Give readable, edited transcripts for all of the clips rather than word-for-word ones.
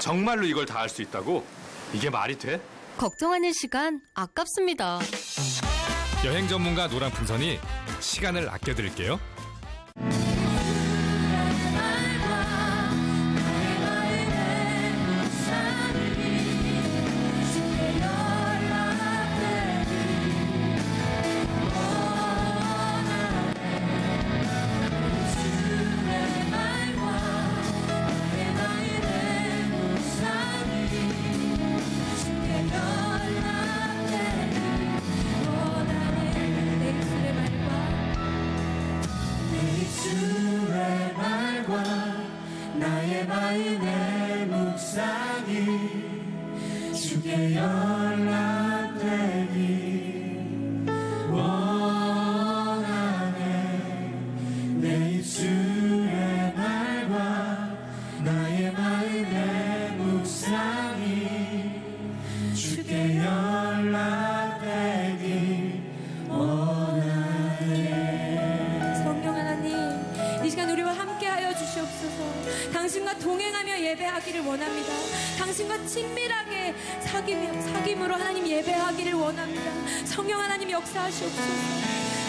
정말로 이걸 다 할 수 있다고? 이게 말이 돼? 걱정하는 시간 아깝습니다. 여행 전문가 노란풍선이 시간을 아껴드릴게요. 나의 마음의 묵상이 주께 연락되기 원하네. 내 입술의 말과 나의 마음의 묵상이 주께 연락되기 원하네. 성령 하나님, 이 시간 우리와 함께하여 주시옵소서. 당신과 동행하며 예배하기를 원합니다. 당신과 친밀하게 사귐으로 하나님 예배하기를 원합니다. 성령 하나님 역사하시옵소서.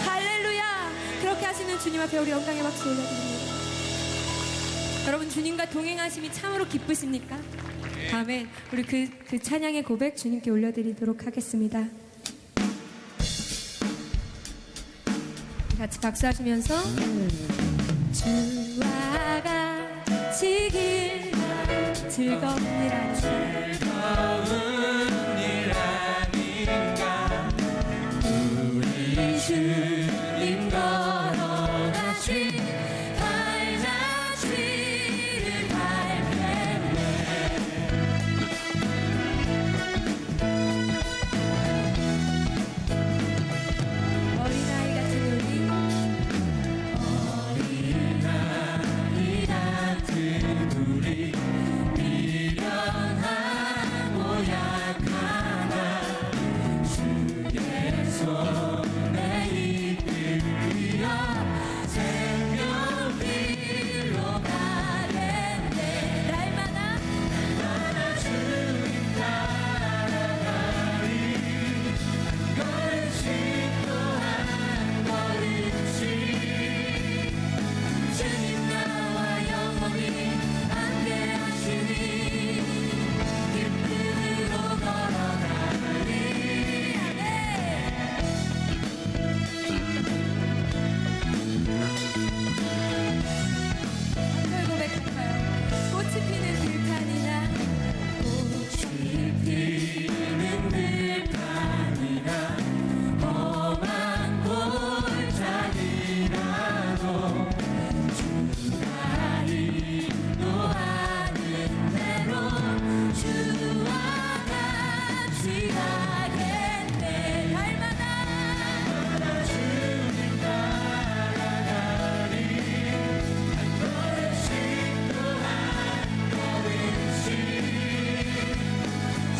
할렐루야. 그렇게 하시는 주님 앞에 우리 영광의 박수 올려드립니다. 여러분, 주님과 동행하심이 참으로 기쁘십니까? 아멘. 우리 그 찬양의 고백 주님께 올려드리도록 하겠습니다. 같이 박수하시면서 주와 같이 길만 즐거운 일 아닌가. 우리 주님 걸어가신 발자취를 밟겠네. 어린아이 같은 우리, 미련하고 약하나 주의 손에 이끌려 생명길로 가겠네. 날마다 주님 따라가리. 걸음씩 또한 걸음씩 주님 나와 영원히 함께하시니 기쁨으로 걸어가리. 한글 고백할까요? 꽃이 피는 들판이나 꽃이 피는 들판이나 험한 골짜기라도 주가 인도하는 대로 주와 같이 가겠네. 날마다 주님 따라가리. 한 걸음씩 또한 걸음씩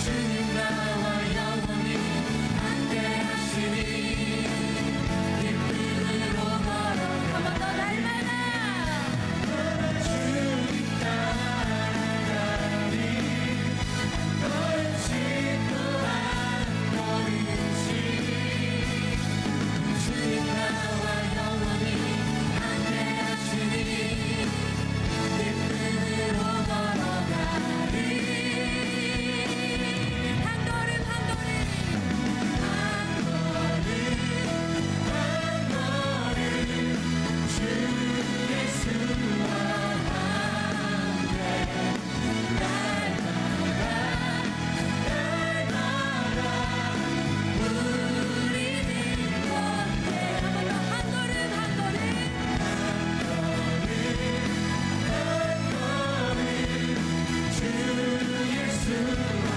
주님 나와 영원히 함께하시니 기쁨으로 걸어가. 한 번 더 날마다 주님 따라가리. 걸음씩 또한 걸음씩 주님 나와 영원히 함께하시니 기쁨으로 걸어가리. 한 걸음 한 걸음 한 걸음 주 예수와 함께 날마다 우리는 걷네. 한 걸음 한 걸음 주 예수와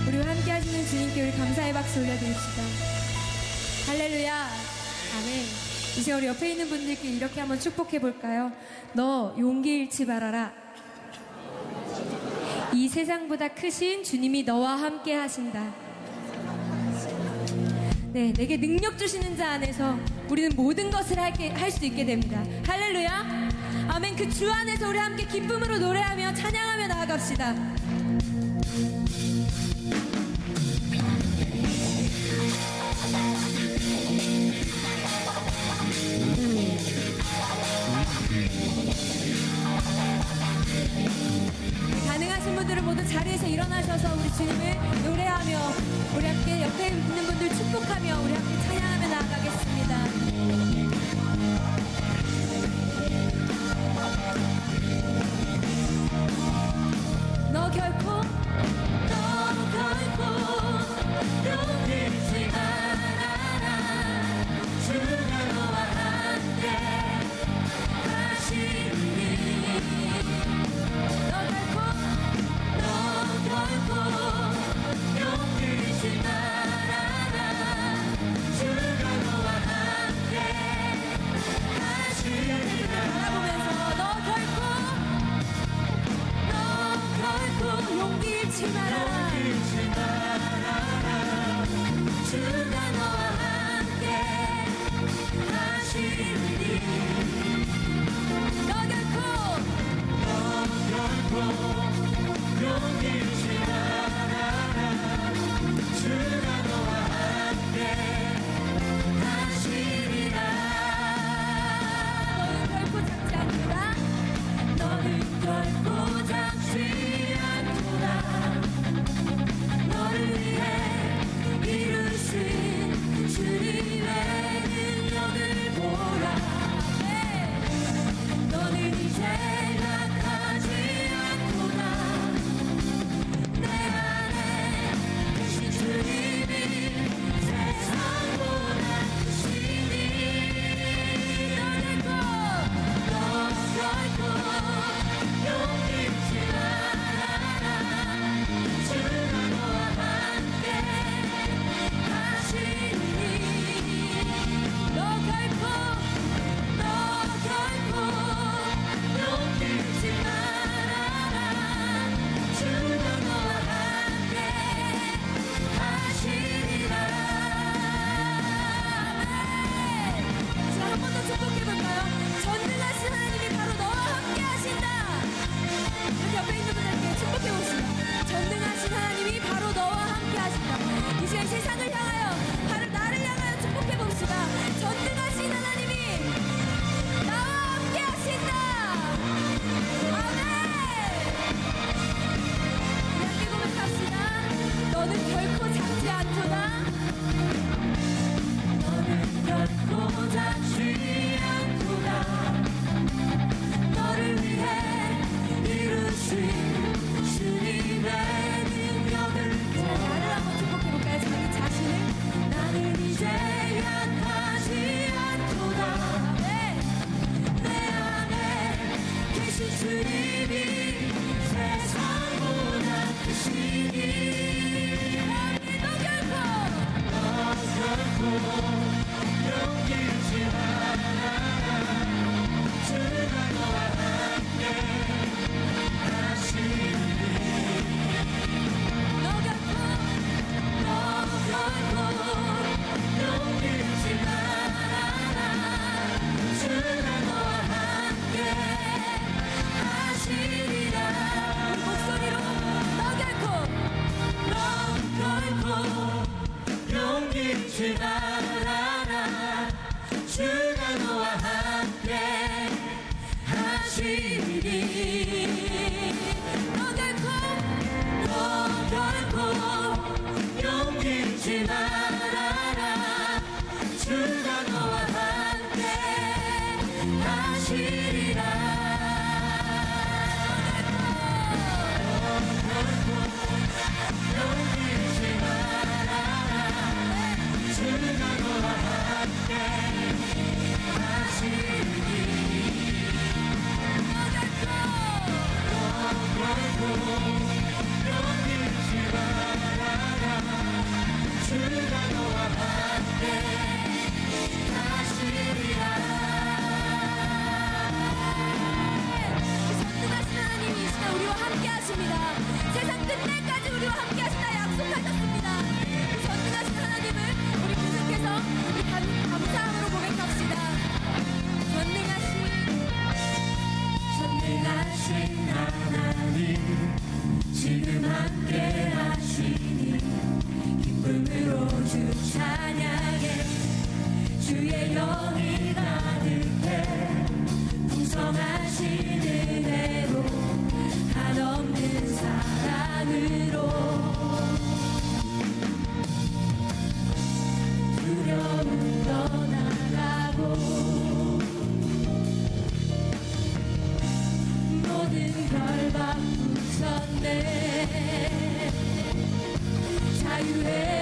우리와 함께 하시는 주님께 우리 감사의 박수 올려드립시다. 할렐루야. 아멘. 이제 우리 옆에 있는 분들께 이렇게 한번 축복해 볼까요? 너 용기 잃지 말아라. 이 세상보다 크신 주님이 너와 함께 하신다. 네, 내게 능력 주시는 자 안에서 우리는 모든 것을 할 수 있게 됩니다. 할렐루야. 아멘. 그 주 안에서 우리 함께 기쁨으로 노래하며 찬양하며 나아갑시다. 가능하신 분들은 모두 자리에서 일어나셔서 우리 주님을 노래하며 우리 함께 옆에 있는 분들 축복하며 우리 함께 찬양하며 나아가겠습니다. 너 결코 용기 잃지 말아라. 주가 너와 함께 하시니 너 결코 용기 잃지 말아라. 주가 너와 함께 하시니 바라보면서 너 결코 용기 잃지 말아라. 주가 너와 함께 하시니 너 결코 용기 잃지 말아라. 주가 너와 함께 하시리라. 너는 결코 작지 않구나. 너를 위해 이루신 주님의 능력을 보라. 너는 이제 약하지 않구나. 내 안에 계신 주님이 세상보다 크시니 너 결코 용기 잃지 말아라. 주가 너와 함께 하시니 너 결코 용기 잃지 말아라. 주가 너와 함께 하시리라. 자, 한 번 더 축복해볼까요? 전능하신 하나님이 바로 너와 함께 하신다. 여기 옆에 있는 분들께 축복해봅시다. 전능하신 하나님이 바로 너와 함께 하신다. 이 시간 세상을 향하여 바로 나를 향하여 축복해봅시다. 전능하신 하나님이 나와 함께 하신다. 아멘. 함께 고백합시다. 너는 결코 작지 않구나. 너는 결코 작지 않구나. 너를 위해 이루신 주님의 능력을 나를 한번 축복해볼까요? 자기 자신을 나는 이제 약하지 않구나. 내 안에 계신 주님이 세상보다 크시니 너 결코 용기 잃지 말아라. 주가 너와 함께 하시니 너 결코 용기 잃지 말아라. 주가 너와 함께 하시리라. 우리 목소리로 너 결코 용기 잃지 말아라. 주가 너와 함께 하시리니 너 결코 용기 잃지 말아라. 주가 너와 함께 하시리라. 용기 잃지 말아라. 주가 너와 함께 하시리니 너 결코 용기 잃지 말아라. 주가 너와 함께 하시리라. 지금 함께 하시니 기쁨으로 주 찬양해 주의 영이 가득해 풍성하신 은혜로 한없는 사랑으로 두려움 떠나가고 모든 결박 부셨네 자유의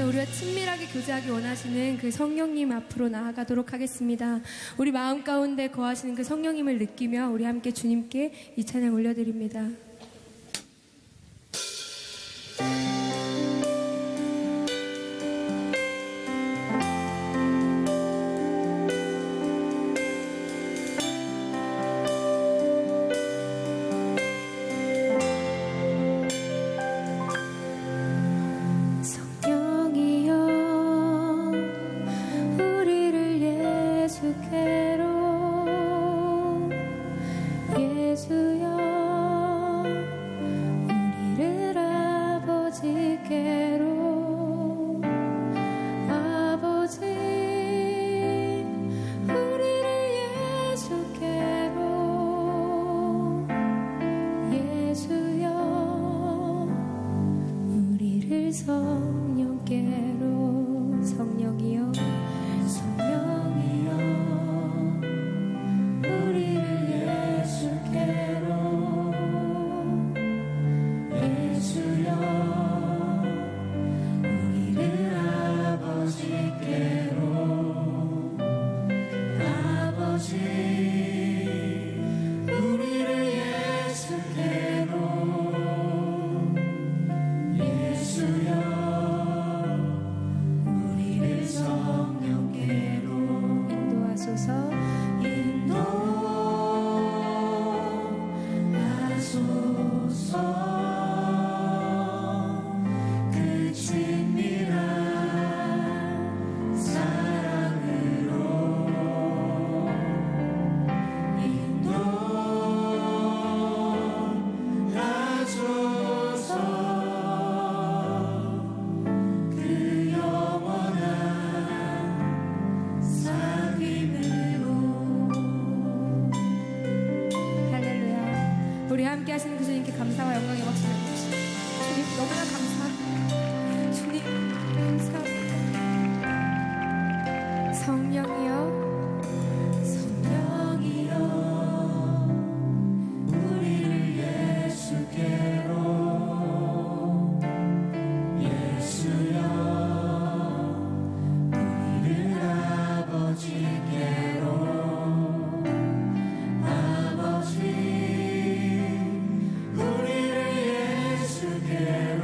우리와 친밀하게 교제하기 원하시는 그 성령님 앞으로 나아가도록 하겠습니다. 우리 마음 가운데 거하시는 그 성령님을 느끼며 우리 함께 주님께 이 찬양 올려드립니다. 성령께 주님께로 성령이여 우리를 예수께로 예수여 우리를 아버지께로 아버지 우리를 예수께로 예수여 우리를 성령께로 인도하소서 인도하소서 그 친밀한 사랑으로 인도하소서 그 영원한 사귐으로 할렐루야. 우리 함께 하시는 그 주님께 감사와 영광의 박수 나누시. 주님 너무나 감사합니다. 주님 감사합니다. 성령이여 성령이여 우리를 예수께로 예수여 우리를 아버지께로 아버지 우리를 예수께로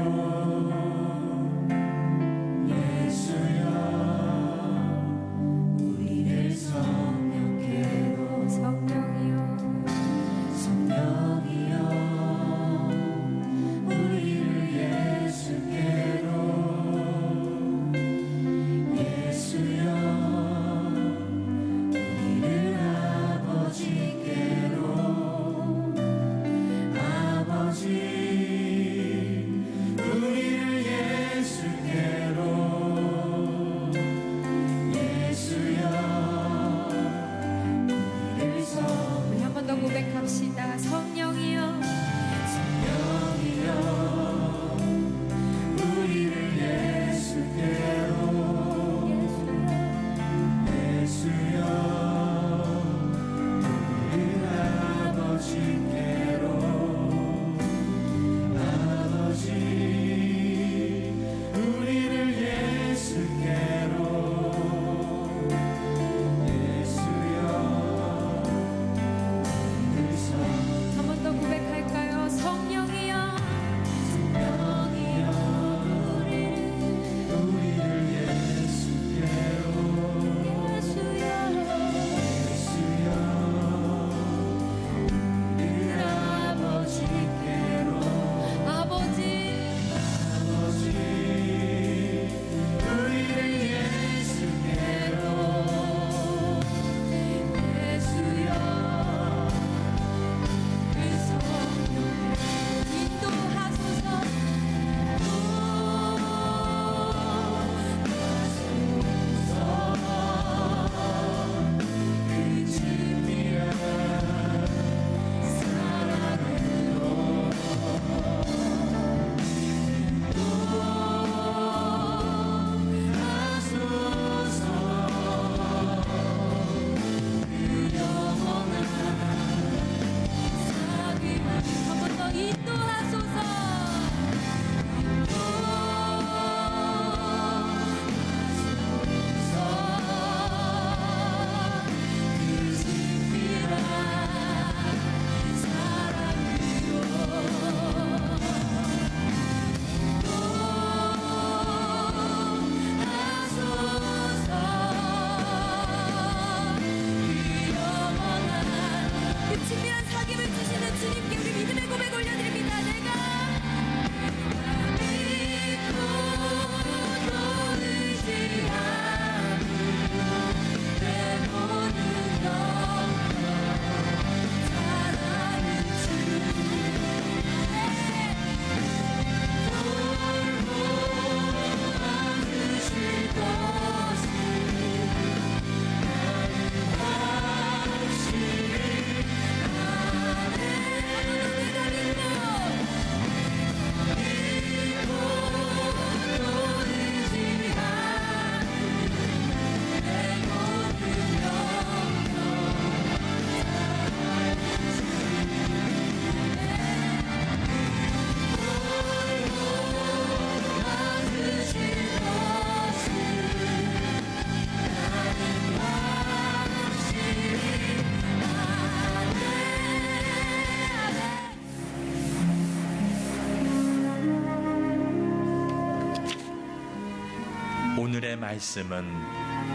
오늘의 말씀은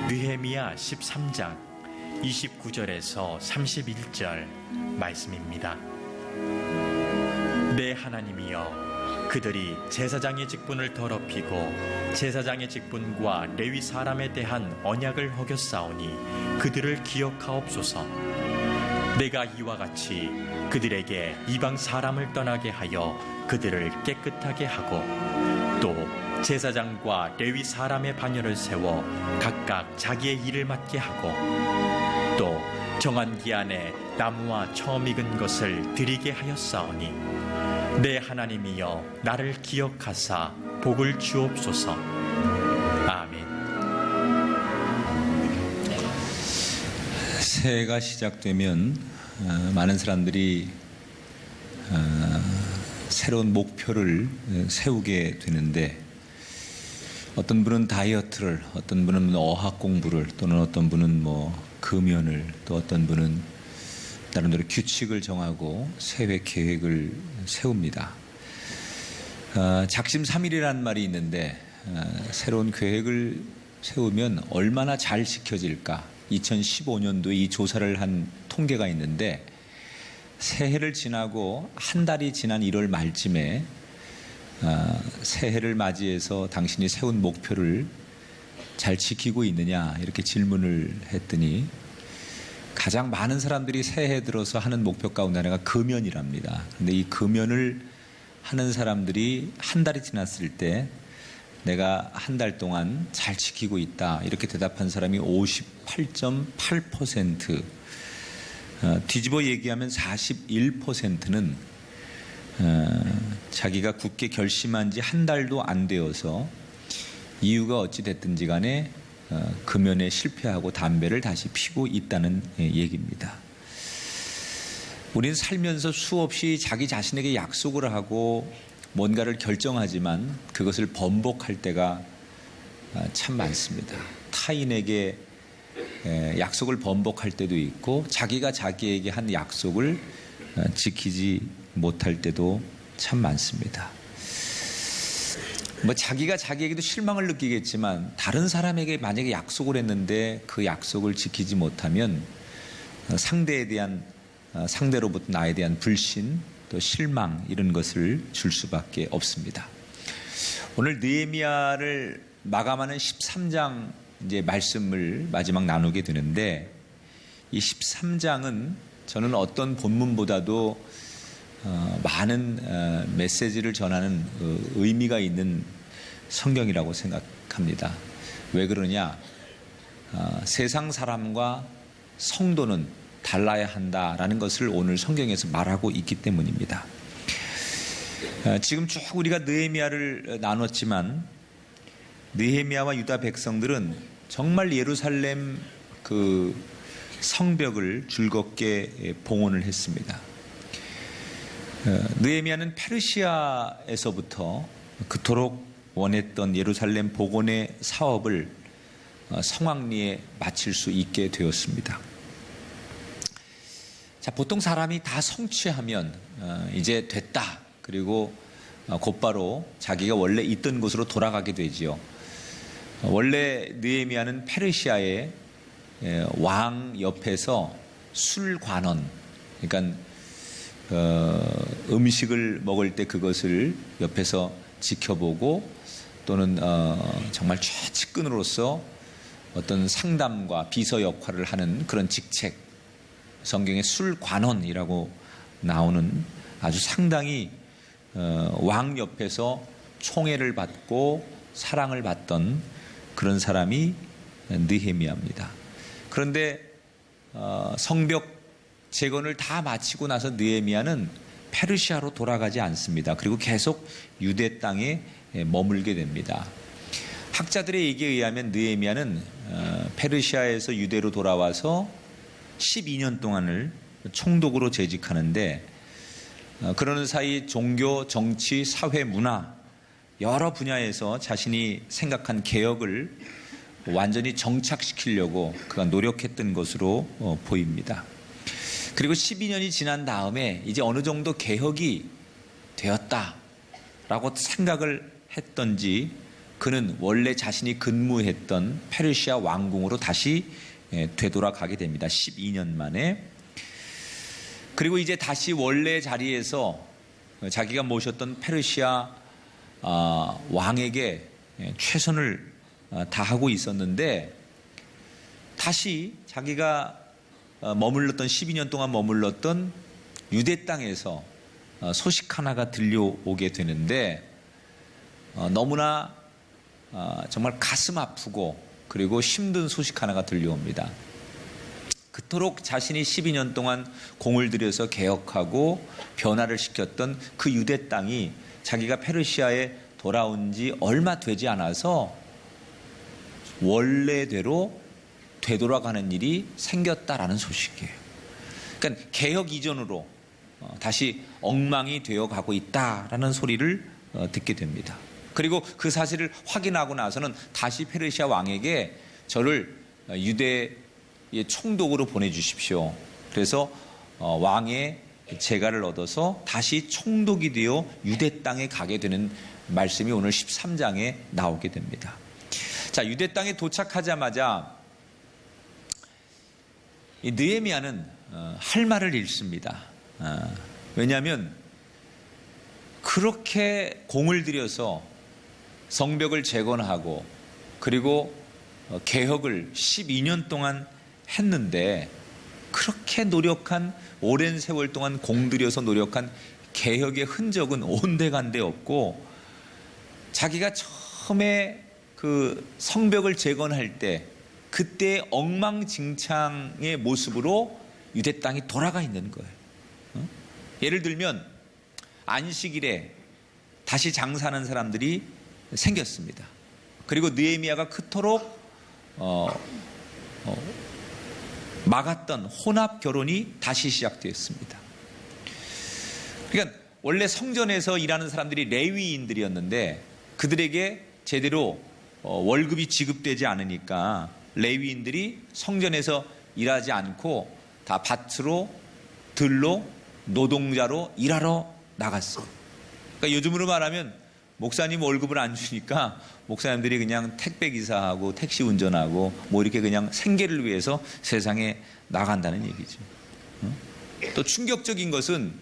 느헤미야 13장 29절에서 31절 말씀입니다. 내 하나님이여, 그들이 제사장의 직분을 더럽히고 제사장의 직분과 레위 사람에 대한 언약을 어겼사오니 그들을 기억하옵소서. 내가 이와 같이 그들에게 이방 사람을 떠나게 하여 그들을 깨끗하게 하고, 또 제사장과 레위 사람의 반열을 세워 각각 자기의 일을 맡게 하고, 또 정한 기한에 나무와 처음 익은 것을 드리게 하였사오니 내 하나님이여, 나를 기억하사 복을 주옵소서. 아멘. 새해가 시작되면 많은 사람들이 새로운 목표를 세우게 되는데, 어떤 분은 다이어트를, 어떤 분은 어학 공부를, 또는 어떤 분은 금연을, 또 어떤 분은 나름대로 규칙을 정하고 새해 계획을 세웁니다. 작심삼일이라는 말이 있는데, 새로운 계획을 세우면 얼마나 잘 지켜질까? 2015년도에 이 조사를 한 통계가 있는데, 새해를 지나고 한 달이 지난 1월 말쯤에 새해를 맞이해서 당신이 세운 목표를 잘 지키고 있느냐 이렇게 질문을 했더니, 가장 많은 사람들이 새해 들어서 하는 목표 가운데 하나가 금연이랍니다. 그런데 이 금연을 하는 사람들이 한 달이 지났을 때 내가 한 달 동안 잘 지키고 있다 이렇게 대답한 사람이 58.8%, 뒤집어 얘기하면 41%는 자기가 굳게 결심한 지 한 달도 안 되어서 이유가 어찌 됐든지 간에 금연에 실패하고 담배를 다시 피고 있다는 얘기입니다. 우리는 살면서 수없이 자기 자신에게 약속을 하고 뭔가를 결정하지만 그것을 번복할 때가 참 많습니다. 타인에게 약속을 번복할 때도 있고, 자기가 자기에게 한 약속을 지키지 못할 때도 참 많습니다. 자기가 자기에게도 실망을 느끼겠지만, 다른 사람에게 만약에 약속을 했는데 그 약속을 지키지 못하면 상대로부터 나에 대한 불신, 또 실망, 이런 것을 줄 수밖에 없습니다. 오늘 느헤미야를 마감하는 13장 이제 말씀을 마지막 나누게 되는데, 이 13장은 저는 어떤 본문보다도 많은 메시지를 전하는 의미가 있는 성경이라고 생각합니다. 왜 그러냐? 세상 사람과 성도는 달라야 한다라는 것을 오늘 성경에서 말하고 있기 때문입니다. 지금 쭉 우리가 느헤미야를 나눴지만, 느헤미야와 유다 백성들은 정말 예루살렘 그 성벽을 즐겁게 봉헌을 했습니다. 느헤미야는 페르시아에서부터 그토록 원했던 예루살렘 복원의 사업을 성황리에 마칠 수 있게 되었습니다. 자, 보통 사람이 다 성취하면 이제 됐다, 그리고 곧바로 자기가 원래 있던 곳으로 돌아가게 되지요. 원래 느헤미야는 페르시아의 왕 옆에서 술관원, 그러니까 음식을 먹을 때 그것을 옆에서 지켜보고, 또는 정말 최측근으로서 어떤 상담과 비서 역할을 하는 그런 직책, 성경에 술관원이라고 나오는 아주 상당히 왕 옆에서 총애를 받고 사랑을 받던 그런 사람이 느헤미야입니다. 그런데 성벽 재건을 다 마치고 나서 느헤미야는 페르시아로 돌아가지 않습니다. 그리고 계속 유대 땅에 머물게 됩니다. 학자들의 얘기에 의하면 느헤미야는 페르시아에서 유대로 돌아와서 12년 동안을 총독으로 재직하는데, 그러는 사이 종교, 정치, 사회, 문화 여러 분야에서 자신이 생각한 개혁을 완전히 정착시키려고 그가 노력했던 것으로 보입니다. 그리고 12년이 지난 다음에 이제 어느 정도 개혁이 되었다라고 생각을 했던지 그는 원래 자신이 근무했던 페르시아 왕궁으로 다시 되돌아가게 됩니다. 12년 만에. 그리고 이제 다시 원래 자리에서 자기가 모셨던 페르시아 왕에게 최선을 다하고 있었는데, 다시 자기가 머물렀던 12년 동안 머물렀던 유대 땅에서 소식 하나가 들려오게 되는데, 너무나 정말 가슴 아프고 그리고 힘든 소식 하나가 들려옵니다. 그토록 자신이 12년 동안 공을 들여서 개혁하고 변화를 시켰던 그 유대 땅이 자기가 페르시아에 돌아온 지 얼마 되지 않아서 원래대로 되돌아가는 일이 생겼다라는 소식이에요. 그러니까 개혁 이전으로 다시 엉망이 되어 가고 있다라는 소리를 듣게 됩니다. 그리고 그 사실을 확인하고 나서는 다시 페르시아 왕에게 저를 유대의 총독으로 보내주십시오. 그래서 왕의 재가를 얻어서 다시 총독이 되어 유대 땅에 가게 되는 말씀이 오늘 13장에 나오게 됩니다. 자, 유대 땅에 도착하자마자 이 느헤미야는 할 말을 잃습니다. 왜냐하면 그렇게 공을 들여서 성벽을 재건하고 그리고 개혁을 12년 동안 했는데, 그렇게 노력한, 오랜 세월 동안 공들여서 노력한 개혁의 흔적은 온데간데 없고, 자기가 처음에 그 성벽을 재건할 때 그때 엉망진창의 모습으로 유대 땅이 돌아가 있는 거예요. 예를 들면 안식일에 다시 장사하는 사람들이 생겼습니다. 그리고 느헤미야가 그토록 막았던 혼합 결혼이 다시 시작되었습니다. 그러니까 원래 성전에서 일하는 사람들이 레위인들이었는데 그들에게 제대로 월급이 지급되지 않으니까 레위인들이 성전에서 일하지 않고 다 밭으로 들로 노동자로 일하러 나갔어요. 그러니까 요즘으로 말하면 목사님 월급을 안 주니까 목사님들이 그냥 택배 기사하고 택시 운전하고 뭐 이렇게 그냥 생계를 위해서 세상에 나간다는 얘기죠. 또 충격적인 것은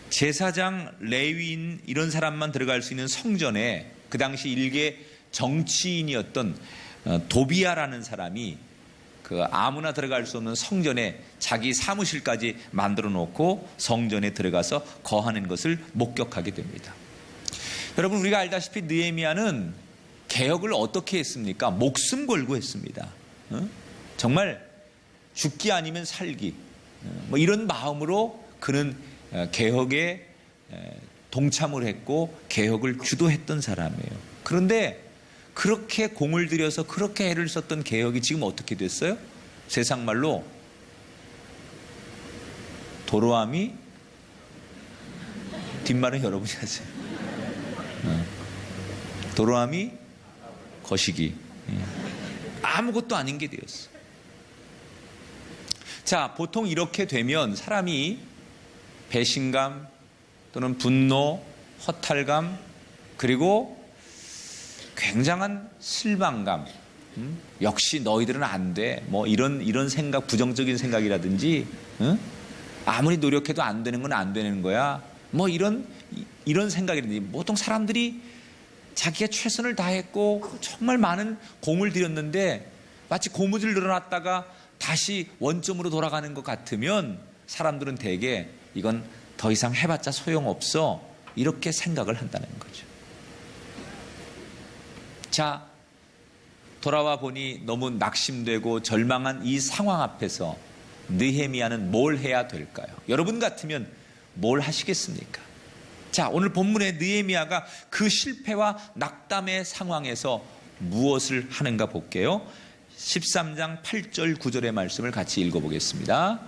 제사장, 레위인 이런 사람만 들어갈 수 있는 성전에 그 당시 일개 정치인이었던 도비아라는 사람이 그 아무나 들어갈 수 없는 성전에 자기 사무실까지 만들어 놓고 성전에 들어가서 거하는 것을 목격하게 됩니다. 여러분, 우리가 알다시피 느헤미야는 개혁을 어떻게 했습니까? 목숨 걸고 했습니다. 정말 죽기 아니면 살기, 뭐 이런 마음으로 그는 개혁에 동참을 했고 개혁을 주도했던 사람이에요. 그런데 그렇게 공을 들여서 그렇게 애를 썼던 개혁이 지금 어떻게 됐어요? 세상 말로 도로함이, 뒷말은 여러분이 하세요. 도로함이 거시기, 아무것도 아닌 게 되었어. 자, 보통 이렇게 되면 사람이 배신감 또는 분노, 허탈감, 그리고 굉장한 실망감, 역시 너희들은 안 돼, 뭐 이런 생각, 부정적인 생각이라든지, 아무리 노력해도 안 되는 건 안 되는 거야, 뭐 이런 생각이라든지, 보통 사람들이 자기가 최선을 다했고 정말 많은 공을 들였는데 마치 고무줄 늘어났다가 다시 원점으로 돌아가는 것 같으면 사람들은 대개 이건 더 이상 해봤자 소용없어, 이렇게 생각을 한다는 거죠. 자, 돌아와 보니 너무 낙심되고 절망한 이 상황 앞에서 느헤미야는 뭘 해야 될까요? 여러분 같으면 뭘 하시겠습니까? 자, 오늘 본문의 느헤미야가 그 실패와 낙담의 상황에서 무엇을 하는가 볼게요. 13장 8절 9절의 말씀을 같이 읽어보겠습니다.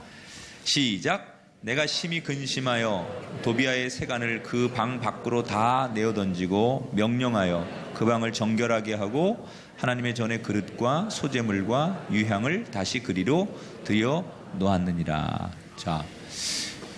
시작. 내가 심히 근심하여 도비아의 세간을 그 방 밖으로 다 내어 던지고 명령하여 그 방을 정결하게 하고 하나님의 전의 그릇과 소재물과 유향을 다시 그리로 들여 놓았느니라. 자,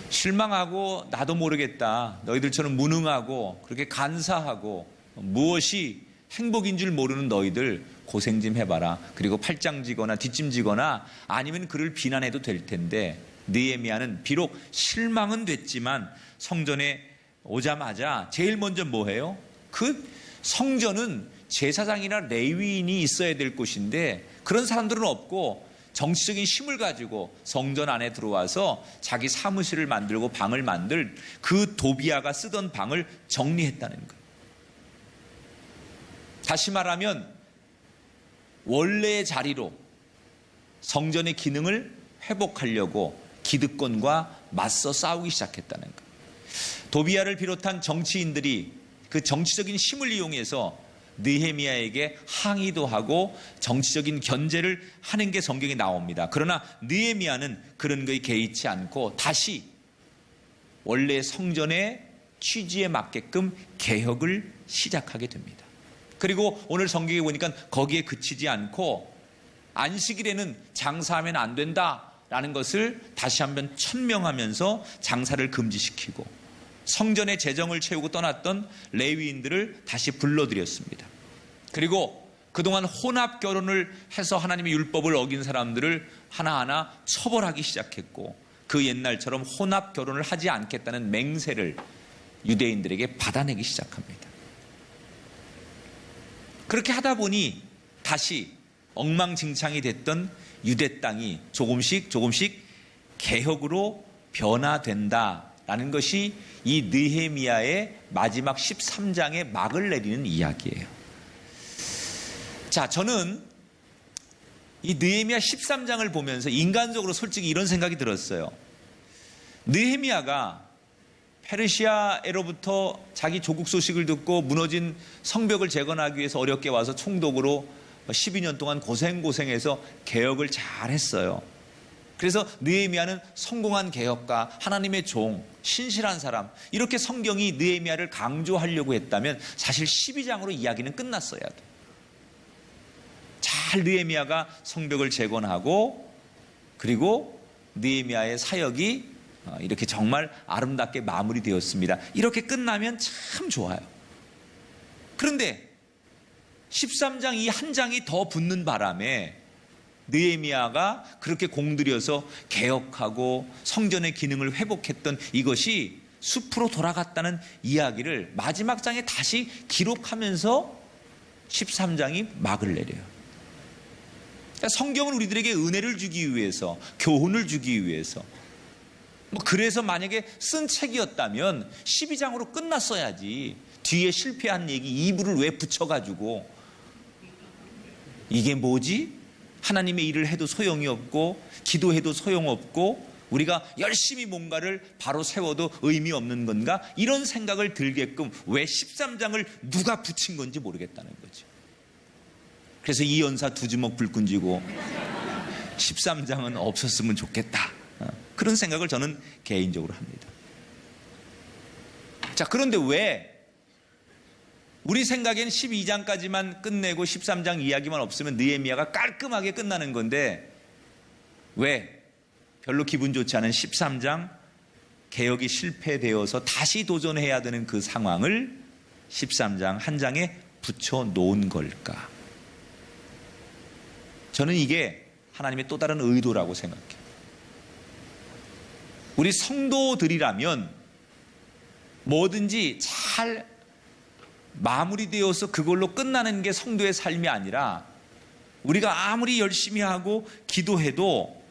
실망하고 나도 모르겠다, 너희들처럼 무능하고 그렇게 간사하고 무엇이 행복인 줄 모르는 너희들 고생 좀 해봐라. 그리고 팔짱지거나 뒷짐지거나 아니면 그를 비난해도 될 텐데 느헤미야는 비록 실망은 됐지만 성전에 오자마자 제일 먼저 뭐 해요? 그 성전은 제사장이나 레위인이 있어야 될 곳인데 그런 사람들은 없고 정치적인 힘을 가지고 성전 안에 들어와서 자기 사무실을 만들고 방을 만들 그 도비아가 쓰던 방을 정리했다는 거예요. 다시 말하면 원래의 자리로 성전의 기능을 회복하려고 기득권과 맞서 싸우기 시작했다는 거예요. 도비아를 비롯한 정치인들이 그 정치적인 힘을 이용해서 느헤미야에게 항의도 하고 정치적인 견제를 하는 게 성경에 나옵니다. 그러나 느헤미야는 그런 거에 개의치 않고 다시 원래 성전의 취지에 맞게끔 개혁을 시작하게 됩니다. 그리고 오늘 성경에 보니까 거기에 그치지 않고 안식일에는 장사하면 안 된다라는 것을 다시 한번 천명하면서 장사를 금지시키고 성전의 재정을 채우고 떠났던 레위인들을 다시 불러들였습니다. 그리고 그동안 혼합 결혼을 해서 하나님의 율법을 어긴 사람들을 하나하나 처벌하기 시작했고 그 옛날처럼 혼합 결혼을 하지 않겠다는 맹세를 유대인들에게 받아내기 시작합니다. 그렇게 하다 보니 다시 엉망진창이 됐던 유대 땅이 조금씩 개혁으로 변화된다라는 것이 이 느헤미야의 마지막 13장의 막을 내리는 이야기예요. 자, 저는 이 느헤미야 13장을 보면서 인간적으로 솔직히 이런 생각이 들었어요. 느헤미야가 페르시아로부터 자기 조국 소식을 듣고 무너진 성벽을 재건하기 위해서 어렵게 와서 총독으로 12년 동안 고생해서 개혁을 잘 했어요. 그래서 느헤미야는 성공한 개혁가, 하나님의 종, 신실한 사람, 이렇게 성경이 느헤미야를 강조하려고 했다면 사실 12장으로 이야기는 끝났어야 돼. 잘 느헤미야가 성벽을 재건하고 그리고 느헤미야의 사역이 이렇게 정말 아름답게 마무리되었습니다. 이렇게 끝나면 참 좋아요. 그런데 13장 이 한 장이 더 붙는 바람에 느헤미야가 그렇게 공들여서 개혁하고 성전의 기능을 회복했던 이것이 숲으로 돌아갔다는 이야기를 마지막 장에 다시 기록하면서 13장이 막을 내려요. 성경은 우리들에게 은혜를 주기 위해서, 교훈을 주기 위해서, 그래서 만약에 쓴 책이었다면 12장으로 끝났어야지 뒤에 실패한 얘기 2부를 왜 붙여가지고 이게 뭐지? 하나님의 일을 해도 소용이 없고 기도해도 소용없고 우리가 열심히 뭔가를 바로 세워도 의미 없는 건가? 이런 생각을 들게끔 왜 13장을 누가 붙인 건지 모르겠다는 거죠. 그래서 이 연사 두 주먹 불끈 쥐고 13장은 없었으면 좋겠다. 그런 생각을 저는 개인적으로 합니다. 자, 그런데 왜 우리 생각엔 12장까지만 끝내고 13장 이야기만 없으면 느헤미야가 깔끔하게 끝나는 건데 왜 별로 기분 좋지 않은 13장 개혁이 실패되어서 다시 도전해야 되는 그 상황을 13장 한 장에 붙여 놓은 걸까? 저는 이게 하나님의 또 다른 의도라고 생각해요. 우리 성도들이라면 뭐든지 잘 마무리되어서 그걸로 끝나는 게 성도의 삶이 아니라 우리가 아무리 열심히 하고 기도해도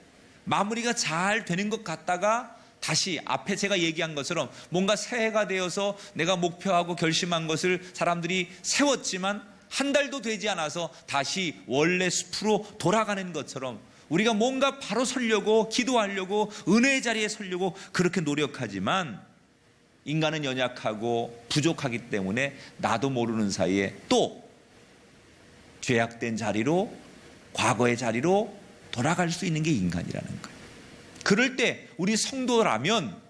마무리가 잘 되는 것 같다가 다시 앞에 제가 얘기한 것처럼 뭔가 새해가 되어서 내가 목표하고 결심한 것을 사람들이 세웠지만 한 달도 되지 않아서 다시 원래 숲으로 돌아가는 것처럼 우리가 뭔가 바로 서려고 기도하려고 은혜의 자리에 서려고 그렇게 노력하지만 인간은 연약하고 부족하기 때문에 나도 모르는 사이에 또 죄악된 자리로 과거의 자리로 돌아갈 수 있는 게 인간이라는 거예요. 그럴 때 우리 성도라면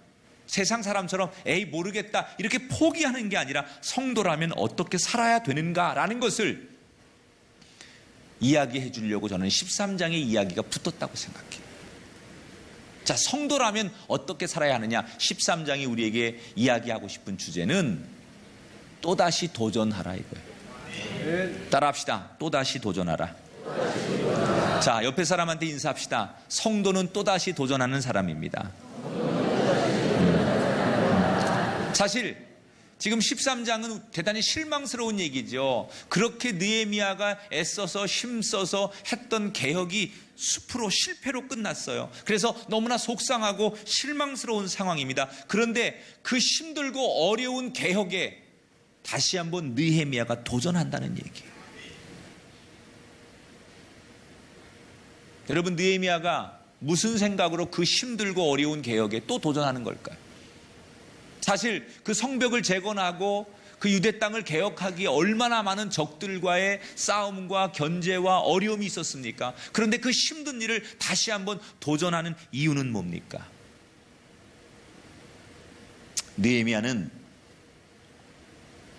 세상 사람처럼 에이 모르겠다 이렇게 포기하는 게 아니라 성도라면 어떻게 살아야 되는가라는 것을 이야기해 주려고 저는 13장의 이야기가 붙었다고 생각해요. 자, 성도라면 어떻게 살아야 하느냐? 13장이 우리에게 이야기하고 싶은 주제는 또다시 도전하라 이거예요. 따라합시다. 또다시 도전하라. 자, 옆에 사람한테 인사합시다. 성도는 또다시 도전하는 사람입니다. 사실 지금 13장은 대단히 실망스러운 얘기죠. 그렇게 느헤미야가 애써서 힘써서 했던 개혁이 수프로 실패로 끝났어요. 그래서 너무나 속상하고 실망스러운 상황입니다. 그런데 그 힘들고 어려운 개혁에 다시 한번 느헤미야가 도전한다는 얘기예요. 여러분, 느헤미야가 무슨 생각으로 그 힘들고 어려운 개혁에 또 도전하는 걸까요? 사실 그 성벽을 재건하고 그 유대 땅을 개혁하기에 얼마나 많은 적들과의 싸움과 견제와 어려움이 있었습니까? 그런데 그 힘든 일을 다시 한번 도전하는 이유는 뭡니까? 느헤미야는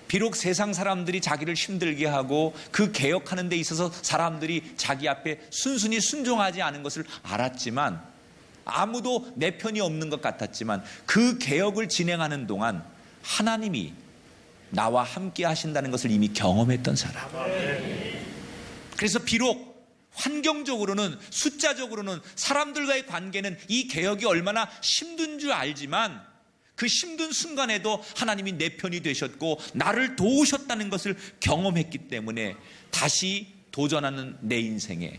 비록 세상 사람들이 자기를 힘들게 하고 그 개혁하는 데 있어서 사람들이 자기 앞에 순순히 순종하지 않은 것을 알았지만, 아무도 내 편이 없는 것 같았지만, 그 개혁을 진행하는 동안 하나님이 나와 함께 하신다는 것을 이미 경험했던 사람. 그래서 비록 환경적으로는, 숫자적으로는, 사람들과의 관계는 이 개혁이 얼마나 힘든 줄 알지만, 그 힘든 순간에도 하나님이 내 편이 되셨고 나를 도우셨다는 것을 경험했기 때문에 다시 도전하는 내 인생에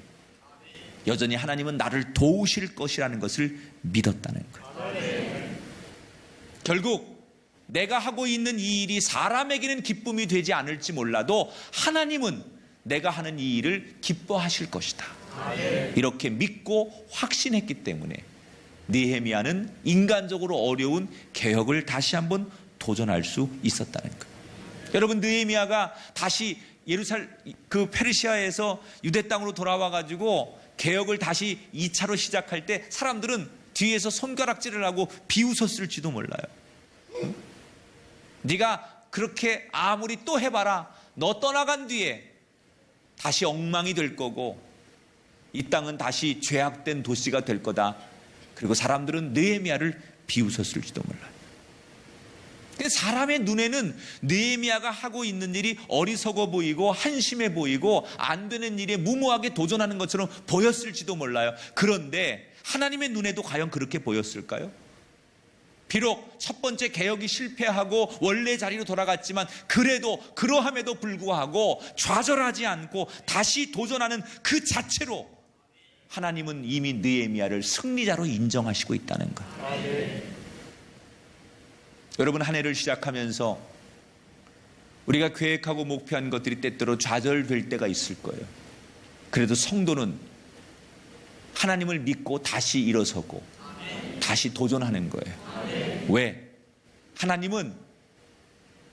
여전히 하나님은 나를 도우실 것이라는 것을 믿었다는 거예요. 결국 내가 하고 있는 이 일이 사람에게는 기쁨이 되지 않을지 몰라도 하나님은 내가 하는 이 일을 기뻐하실 것이다. 이렇게 믿고 확신했기 때문에 느헤미야는 인간적으로 어려운 개혁을 다시 한번 도전할 수 있었다는 거예요. 여러분, 느헤미야가 다시 그 페르시아에서 유대 땅으로 돌아와 가지고 개혁을 다시 2차로 시작할 때 사람들은 뒤에서 손가락질을 하고 비웃었을지도 몰라요. 네가 그렇게 아무리 또 해봐라, 너 떠나간 뒤에 다시 엉망이 될 거고 이 땅은 다시 죄악된 도시가 될 거다. 그리고 사람들은 느헤미야를 비웃었을지도 몰라요. 사람의 눈에는 느헤미야가 하고 있는 일이 어리석어 보이고 한심해 보이고 안 되는 일에 무모하게 도전하는 것처럼 보였을지도 몰라요. 그런데 하나님의 눈에도 과연 그렇게 보였을까요? 비록 첫 번째 개혁이 실패하고 원래 자리로 돌아갔지만 그래도 그러함에도 불구하고 좌절하지 않고 다시 도전하는 그 자체로 하나님은 이미 느헤미야를 승리자로 인정하시고 있다는 것. 여러분, 한 해를 시작하면서 우리가 계획하고 목표한 것들이 때때로 좌절될 때가 있을 거예요. 그래도 성도는 하나님을 믿고 다시 일어서고 다시 도전하는 거예요. 왜? 하나님은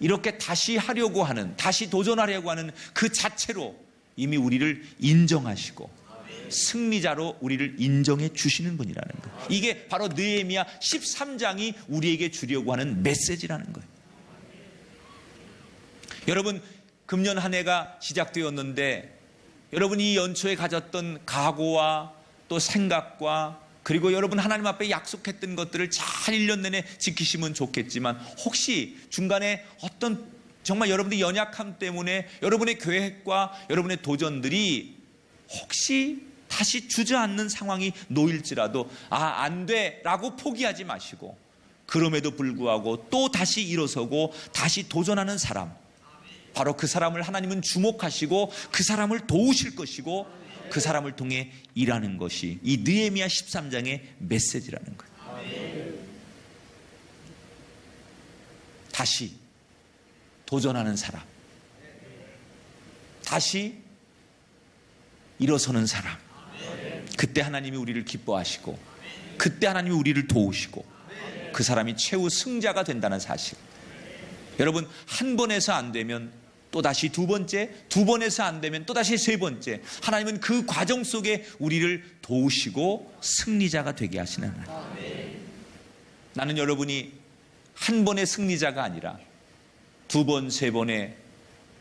이렇게 다시 하려고 하는, 다시 도전하려고 하는 그 자체로 이미 우리를 인정하시고 승리자로 우리를 인정해 주시는 분이라는 거예요. 이게 바로 느헤미야 13장이 우리에게 주려고 하는 메시지라는 거예요. 여러분, 금년 한 해가 시작되었는데 여러분이 이 연초에 가졌던 각오와 또 생각과 그리고 여러분 하나님 앞에 약속했던 것들을 잘 1년 내내 지키시면 좋겠지만, 혹시 중간에 어떤 정말 여러분의 연약함 때문에 여러분의 계획과 여러분의 도전들이 혹시 다시 주저앉는 상황이 놓일지라도 안 돼 라고 포기하지 마시고, 그럼에도 불구하고 또 다시 일어서고 다시 도전하는 사람, 바로 그 사람을 하나님은 주목하시고 그 사람을 도우실 것이고 그 사람을 통해 일하는 것이 이 느헤미야 13장의 메시지라는 거예요. 다시 도전하는 사람, 다시 일어서는 사람, 그때 하나님이 우리를 기뻐하시고 그때 하나님이 우리를 도우시고 그 사람이 최후 승자가 된다는 사실. 여러분, 한 번에서 안 되면 또다시 두 번째, 두 번에서 안 되면 또다시 세 번째, 하나님은 그 과정 속에 우리를 도우시고 승리자가 되게 하시는 하나님. 나는 여러분이 한 번의 승리자가 아니라 두 번, 세 번의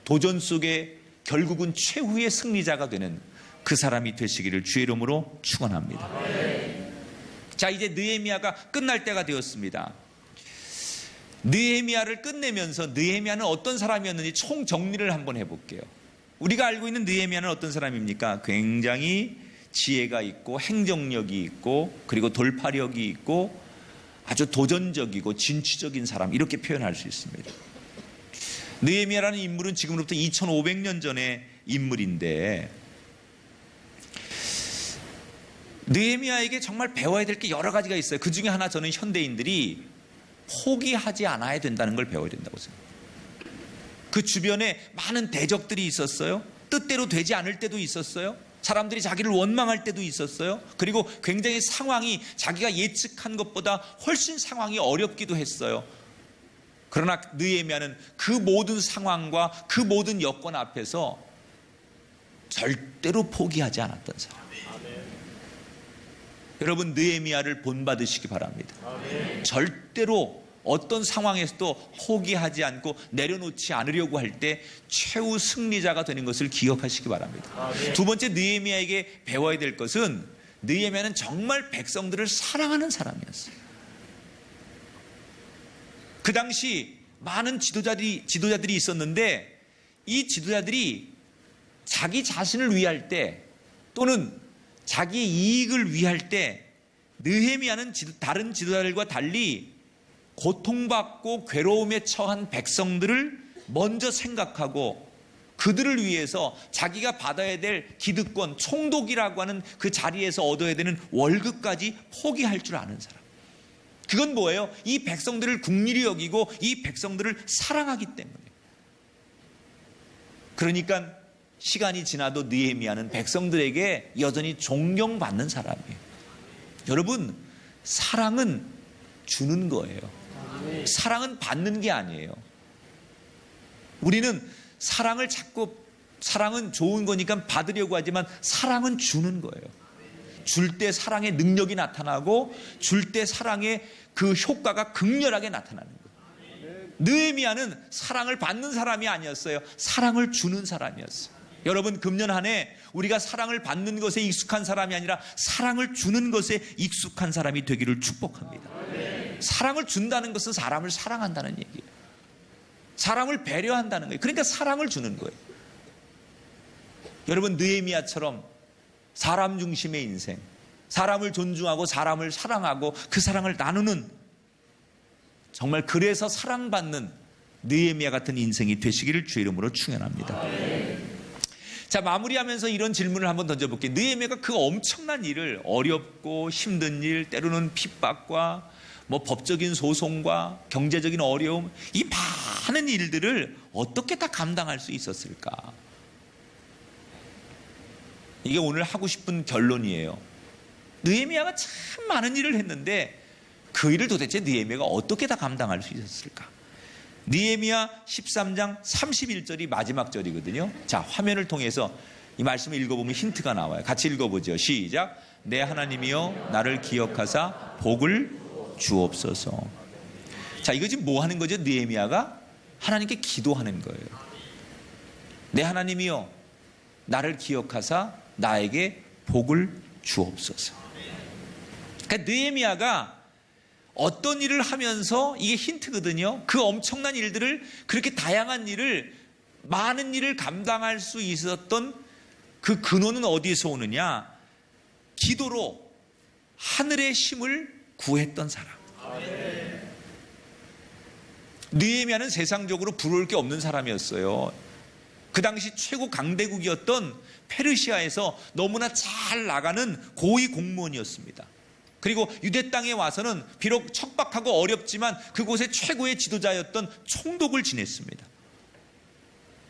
도전 속에 결국은 최후의 승리자가 되는 그 사람이 되시기를 주의 이름으로 축원합니다. 자, 이제 느헤미야가 끝날 때가 되었습니다. 느헤미야를 끝내면서 느헤미야는 어떤 사람이었는지 총 정리를 한번 해볼게요. 우리가 알고 있는 느헤미야는 어떤 사람입니까? 굉장히 지혜가 있고 행정력이 있고 그리고 돌파력이 있고 아주 도전적이고 진취적인 사람, 이렇게 표현할 수 있습니다. 느헤미야라는 인물은 지금으로부터 2500년 전의 인물인데 느헤미야에게 정말 배워야 될 게 여러 가지가 있어요. 그 중에 하나, 저는 현대인들이 포기하지 않아야 된다는 걸 배워야 된다고 생각해요. 그 주변에 많은 대적들이 있었어요. 뜻대로 되지 않을 때도 있었어요. 사람들이 자기를 원망할 때도 있었어요. 그리고 굉장히 상황이 자기가 예측한 것보다 훨씬 상황이 어렵기도 했어요. 그러나 느헤미야는 그 모든 상황과 그 모든 여건 앞에서 절대로 포기하지 않았던 사람. 여러분, 느헤미야를 본받으시기 바랍니다. 절대로 어떤 상황에서도 포기하지 않고 내려놓지 않으려고 할 때 최후 승리자가 되는 것을 기억하시기 바랍니다. 두 번째, 느헤미야에게 배워야 될 것은, 느헤미야는 정말 백성들을 사랑하는 사람이었어요. 그 당시 많은 지도자들이 있었는데 이 지도자들이 자기 자신을 위할 때 또는 자기의 이익을 위할 때 느헤미야는 다른 지도자들과 달리 고통받고 괴로움에 처한 백성들을 먼저 생각하고 그들을 위해서 자기가 받아야 될 기득권, 총독이라고 하는 그 자리에서 얻어야 되는 월급까지 포기할 줄 아는 사람. 그건 뭐예요? 이 백성들을 긍휼히 여기고 이 백성들을 사랑하기 때문에. 그러니까 시간이 지나도 느헤미야는 백성들에게 여전히 존경받는 사람이에요. 여러분, 사랑은 주는 거예요. 사랑은 받는 게 아니에요. 우리는 사랑은 좋은 거니까 받으려고 하지만 사랑은 주는 거예요. 줄 때 사랑의 능력이 나타나고 줄 때 사랑의 그 효과가 극렬하게 나타나는 거예요. 느헤미야는 사랑을 받는 사람이 아니었어요. 사랑을 주는 사람이었어요. 여러분, 금년 한 해 우리가 사랑을 받는 것에 익숙한 사람이 아니라 사랑을 주는 것에 익숙한 사람이 되기를 축복합니다. 사랑을 준다는 것은 사람을 사랑한다는 얘기예요. 사람을 배려한다는 거예요. 그러니까 사랑을 주는 거예요. 여러분, 느헤미야처럼 사람 중심의 인생, 사람을 존중하고 사람을 사랑하고 그 사랑을 나누는, 정말 그래서 사랑받는 느헤미야 같은 인생이 되시기를 주의 이름으로 축원합니다. 자, 마무리하면서 이런 질문을 한번 던져볼게요. 느헤미야가 그 엄청난 일을, 어렵고 힘든 일, 때로는 핍박과 법적인 소송과 경제적인 어려움, 이 많은 일들을 어떻게 다 감당할 수 있었을까? 이게 오늘 하고 싶은 결론이에요. 느헤미야가 참 많은 일을 했는데 그 일을 도대체 느헤미야가 어떻게 다 감당할 수 있었을까? 느헤미야 13장 31절이 마지막 절이거든요. 자, 화면을 통해서 이 말씀을 읽어보면 힌트가 나와요. 같이 읽어보죠. 시작. 내 하나님이여 나를 기억하사 복을 주옵소서. 자, 이거 지금 뭐 하는 거죠? 느헤미야가 하나님께 기도하는 거예요. 내 하나님이여 나를 기억하사 나에게 복을 주옵소서. 그러니까 느헤미야가 어떤 일을 하면서, 이게 힌트거든요. 그 엄청난 일들을, 그렇게 다양한 일을, 많은 일을 감당할 수 있었던 그 근원은 어디에서 오느냐? 기도로 하늘의 힘을 구했던 사람. 느헤미야는 세상적으로 부러울 게 없는 사람이었어요. 그 당시 최고 강대국이었던 페르시아에서 너무나 잘 나가는 고위 공무원이었습니다. 그리고 유대 땅에 와서는 비록 척박하고 어렵지만 그곳의 최고의 지도자였던 총독을 지냈습니다.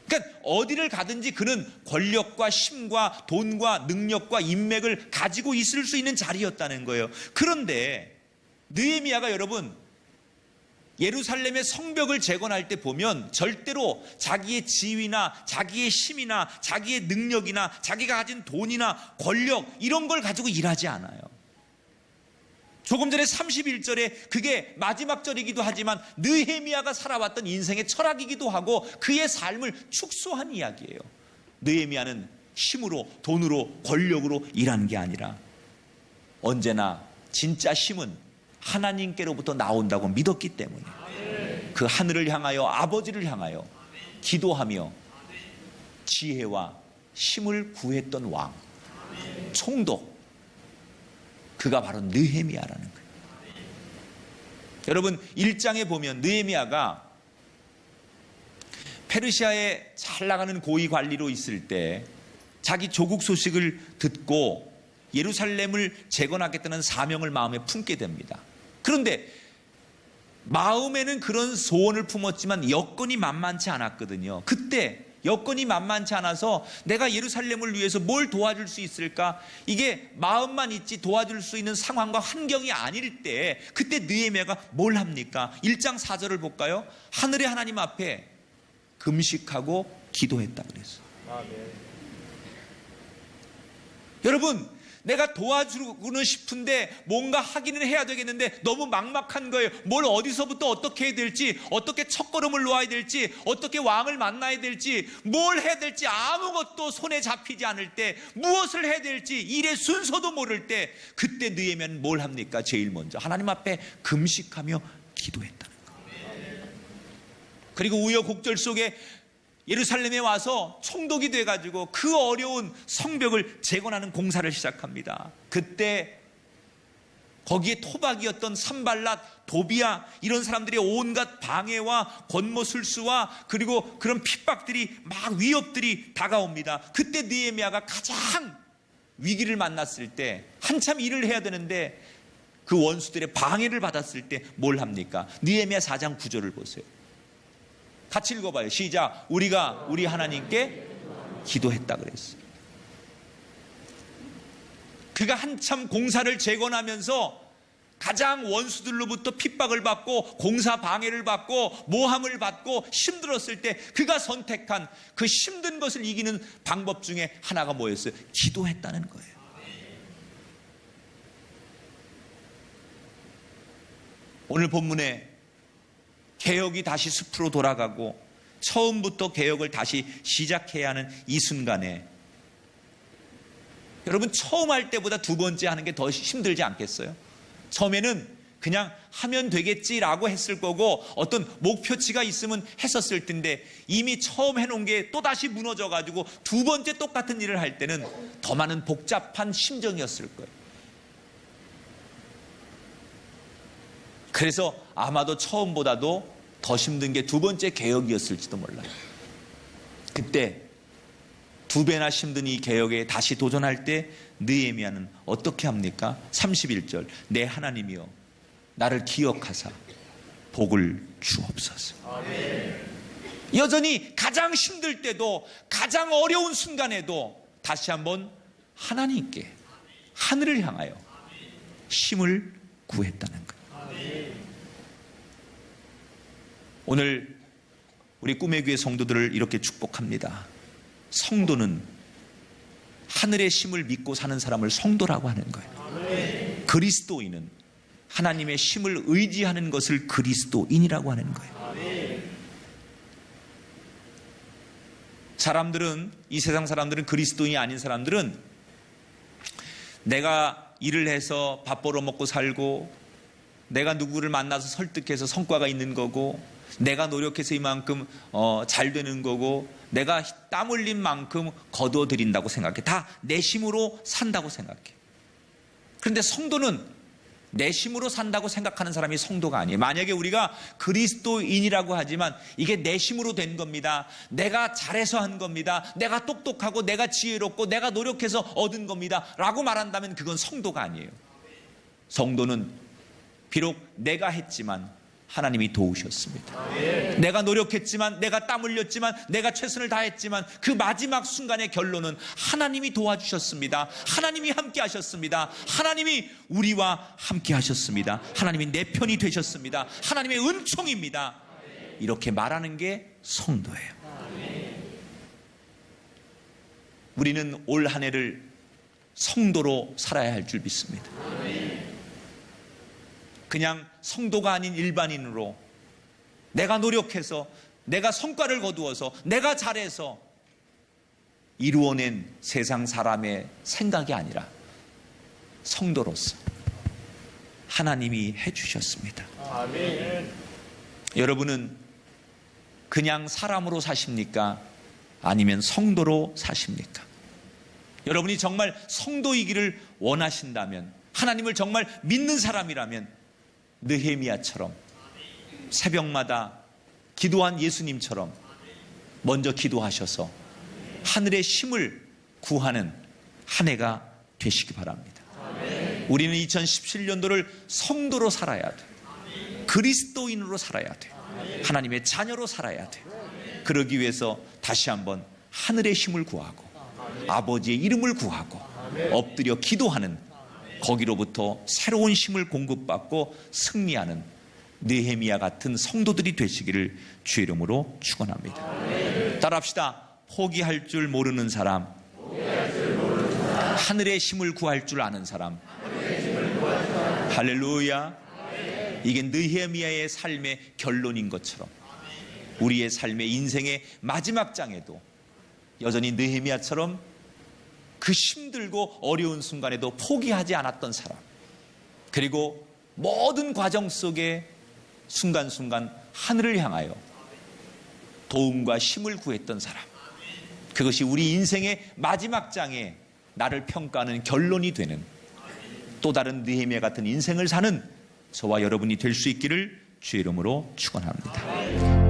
그러니까 어디를 가든지 그는 권력과 힘과 돈과 능력과 인맥을 가지고 있을 수 있는 자리였다는 거예요. 그런데 느헤미야가, 여러분, 예루살렘의 성벽을 재건할 때 보면 절대로 자기의 지위나 자기의 힘이나 자기의 능력이나 자기가 가진 돈이나 권력, 이런 걸 가지고 일하지 않아요. 조금 전에 31절에 그게 마지막 절이기도 하지만 느헤미야가 살아왔던 인생의 철학이기도 하고 그의 삶을 축소한 이야기예요. 느헤미야는 힘으로, 돈으로, 권력으로 일하는 게 아니라 언제나 진짜 힘은 하나님께로부터 나온다고 믿었기 때문에 그 하늘을 향하여, 아버지를 향하여 기도하며 지혜와 힘을 구했던 왕, 총독, 그가 바로 느헤미야라는 거예요. 여러분 1장에 보면 느헤미야가 페르시아에 잘 나가는 고위 관리로 있을 때 자기 조국 소식을 듣고 예루살렘을 재건하겠다는 사명을 마음에 품게 됩니다. 그런데 마음에는 그런 소원을 품었지만 여건이 만만치 않았거든요. 그때 여건이 만만치 않아서 내가 예루살렘을 위해서 뭘 도와줄 수 있을까? 이게 마음만 있지 도와줄 수 있는 상황과 환경이 아닐 때 그때 느헤미야가 뭘 합니까? 1장 4절을 볼까요? 하늘의 하나님 앞에 금식하고 기도했다 그랬어요. 여러분, 내가 도와주고는 싶은데 뭔가 하기는 해야 되겠는데 너무 막막한 거예요. 뭘 어디서부터 어떻게 해야 될지, 어떻게 첫걸음을 놓아야 될지, 어떻게 왕을 만나야 될지, 뭘 해야 될지 아무것도 손에 잡히지 않을 때, 무엇을 해야 될지 일의 순서도 모를 때, 그때 느헤미야는 뭘 합니까? 제일 먼저 하나님 앞에 금식하며 기도했다는 거예요. 그리고 우여곡절 속에 예루살렘에 와서 총독이 돼가지고 그 어려운 성벽을 재건하는 공사를 시작합니다. 그때 거기에 토박이었던 산발랏, 도비야 이런 사람들의 온갖 방해와 권모술수와 그리고 그런 핍박들이 막 위협들이 다가옵니다. 그때 느헤미야가 가장 위기를 만났을 때 한참 일을 해야 되는데 그 원수들의 방해를 받았을 때 뭘 합니까? 느헤미야 4장 9절을 보세요. 같이 읽어봐요. 시작. 우리가 우리 하나님께 기도했다 그랬어요. 그가 한참 공사를 재건하면서 가장 원수들로부터 핍박을 받고 공사 방해를 받고 모함을 받고 힘들었을 때 그가 선택한 그 힘든 것을 이기는 방법 중에 하나가 뭐였어요? 기도했다는 거예요. 오늘 본문에 개혁이 다시 숲으로 돌아가고 처음부터 개혁을 다시 시작해야 하는 이 순간에 여러분 처음 할 때보다 두 번째 하는 게 더 힘들지 않겠어요? 처음에는 그냥 하면 되겠지라고 했을 거고 어떤 목표치가 있으면 했었을 텐데 이미 처음 해놓은 게 또다시 무너져가지고 두 번째 똑같은 일을 할 때는 더 많은 복잡한 심정이었을 거예요. 그래서 아마도 처음보다도 더 힘든 게 두 번째 개혁이었을지도 몰라요. 그때 두 배나 힘든 이 개혁에 다시 도전할 때 느헤미야는 어떻게 합니까? 31절 내 하나님이여 나를 기억하사 복을 주옵소서. 아멘. 여전히 가장 힘들 때도 가장 어려운 순간에도 다시 한번 하나님께 하늘을 향하여 힘을 구했다는 거예요. 오늘 우리 꿈의 교회 성도들을 이렇게 축복합니다. 성도는 하늘의 힘을 믿고 사는 사람을 성도라고 하는 거예요. 그리스도인은 하나님의 힘을 의지하는 것을 그리스도인이라고 하는 거예요. 사람들은 이 세상 사람들은 그리스도인이 아닌 사람들은 내가 일을 해서 밥 벌어 먹고 살고 내가 누구를 만나서 설득해서 성과가 있는 거고 내가 노력해서 이만큼 잘 되는 거고 내가 땀 흘린 만큼 거둬들인다고 생각해. 다 내 힘으로 산다고 생각해. 그런데 성도는 내 힘으로 산다고 생각하는 사람이 성도가 아니에요. 만약에 우리가 그리스도인이라고 하지만 이게 내 힘으로 된 겁니다. 내가 잘해서 한 겁니다. 내가 똑똑하고 내가 지혜롭고 내가 노력해서 얻은 겁니다 라고 말한다면 그건 성도가 아니에요. 성도는 비록 내가 했지만 하나님이 도우셨습니다. 내가 노력했지만 내가 땀 흘렸지만 내가 최선을 다했지만 그 마지막 순간의 결론은 하나님이 도와주셨습니다. 하나님이 함께 하셨습니다. 하나님이 우리와 함께 하셨습니다. 하나님이 내 편이 되셨습니다. 하나님의 은총입니다. 이렇게 말하는 게 성도예요. 우리는 올 한 해를 성도로 살아야 할 줄 믿습니다. 그냥 성도가 아닌 일반인으로 내가 노력해서 내가 성과를 거두어서 내가 잘해서 이루어낸 세상 사람의 생각이 아니라 성도로서 하나님이 해주셨습니다. 아멘. 여러분은 그냥 사람으로 사십니까? 아니면 성도로 사십니까? 여러분이 정말 성도이기를 원하신다면, 하나님을 정말 믿는 사람이라면 느헤미야처럼 새벽마다 기도한 예수님처럼 먼저 기도하셔서 하늘의 힘을 구하는 한 해가 되시기 바랍니다. 우리는 2017년도를 성도로 살아야 돼. 그리스도인으로 살아야 돼. 하나님의 자녀로 살아야 돼. 그러기 위해서 다시 한번 하늘의 힘을 구하고 아버지의 이름을 구하고 엎드려 기도하는, 거기로부터 새로운 힘을 공급받고 승리하는 느헤미야 같은 성도들이 되시기를 주의 이름으로 축원합니다. 따라합시다. 포기할 줄 모르는 사람, 하늘의 힘을 구할 줄 아는 사람. 할렐루야. 이게 느헤미야의 삶의 결론인 것처럼 우리의 삶의 인생의 마지막 장에도 여전히 느헤미야처럼 그 힘들고 어려운 순간에도 포기하지 않았던 사람, 그리고 모든 과정 속에 순간순간 하늘을 향하여 도움과 힘을 구했던 사람, 그것이 우리 인생의 마지막 장에 나를 평가하는 결론이 되는 또 다른 느헤미야 같은 인생을 사는 저와 여러분이 될 수 있기를 주의 이름으로 축원합니다.